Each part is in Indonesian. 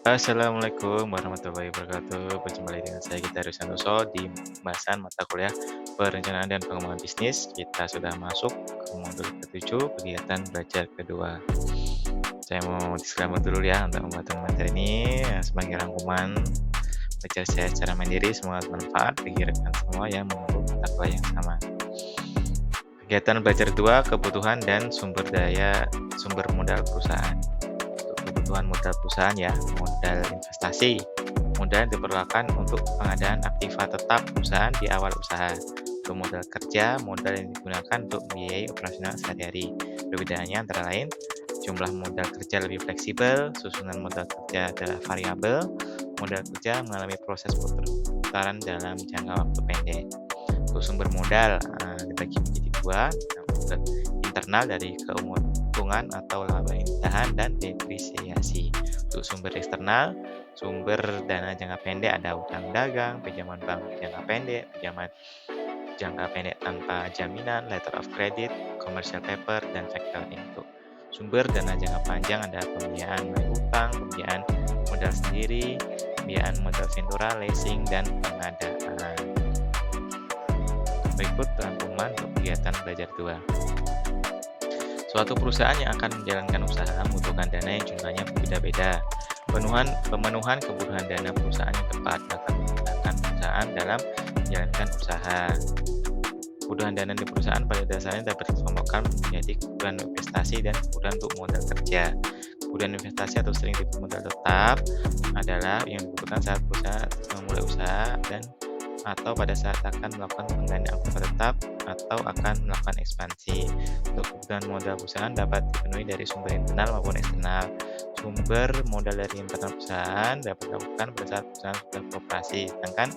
Assalamualaikum warahmatullahi wabarakatuh. Berjumpa lagi dengan saya Gita Santoso di pembahasan mata kuliah Perencanaan dan Pengembangan Bisnis. Kita sudah masuk ke modul ke-7, kegiatan belajar kedua. Saya mau disclaimer dulu ya untuk pembuatan materi ini sebagai rangkuman belajar saya secara mandiri. Semoga bermanfaat bagi rekan semua yang mengemban mata kuliah yang sama. Kegiatan belajar kedua, kebutuhan dan sumber modal perusahaan. Kebutuhan modal perusahaan ya, modal investasi. Modal diperlukan untuk pengadaan aktiva tetap perusahaan di awal usaha. Untuk modal kerja, modal yang digunakan untuk membiayai operasional sehari-hari. Perbedaannya antara lain, jumlah modal kerja lebih fleksibel, susunan modal kerja adalah variabel, modal kerja mengalami proses putaran dalam jangka waktu pendek. Untuk sumber modal dibagi menjadi dua, internal dari keuntungan atau laba indahan dan depresiasi. Untuk sumber eksternal, sumber dana jangka pendek ada utang dagang, pinjaman bank jangka pendek, pinjaman jangka pendek tanpa jaminan, letter of credit, commercial paper, dan factoring. Untuk sumber dana jangka panjang ada pembiayaan melalui utang, pembiayaan modal sendiri, pembiayaan modal ventura, leasing, dan pengadaan. Berikut rangkuman untuk kegiatan belajar 2. Suatu perusahaan yang akan menjalankan usaha membutuhkan dana yang jumlahnya berbeda-beda. Pemenuhan kebutuhan dana perusahaan yang tepat akan menggunakan perusahaan dalam menjalankan usaha. Kebutuhan dana di perusahaan pada dasarnya dapat dikelompokkan menjadi kebutuhan investasi dan kebutuhan untuk modal kerja. Kebutuhan investasi atau sering disebut modal tetap adalah yang dibutuhkan saat perusahaan memulai usaha dan atau pada saat akan melakukan penggandaan aktiva tetap atau akan melakukan ekspansi. Untuk kebutuhan modal perusahaan dapat dipenuhi dari sumber internal maupun eksternal. Sumber modal dari internal perusahaan dapat dilakukan pada saat perusahaan sudah beroperasi, sedangkan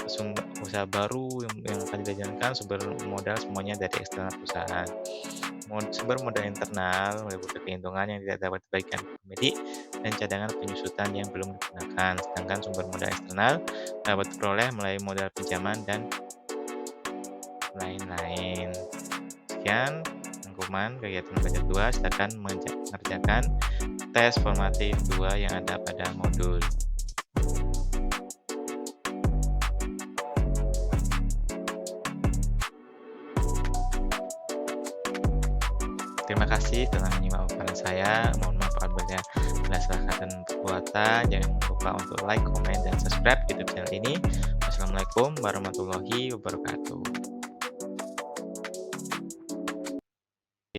sumber usaha baru yang akan dijalankan sumber modal semuanya dari eksternal perusahaan. Sumber modal internal meliputi keuntungan yang tidak dapat dibagikan ke pemilik dan cadangan penyusutan yang belum digunakan, sedangkan sumber modal eksternal dapat diperoleh melalui modal pinjaman dan lain-lain. Sekian rangkuman kegiatan belajar 2. Silakan mengerjakan tes formatif 2 yang ada pada modul. Terima kasih telah menyimak paparan saya. Mohon maaf apabila ada salah kata dan perbuatan. Jangan lupa untuk like, komen, dan subscribe YouTube channel ini. Wassalamualaikum warahmatullahi wabarakatuh.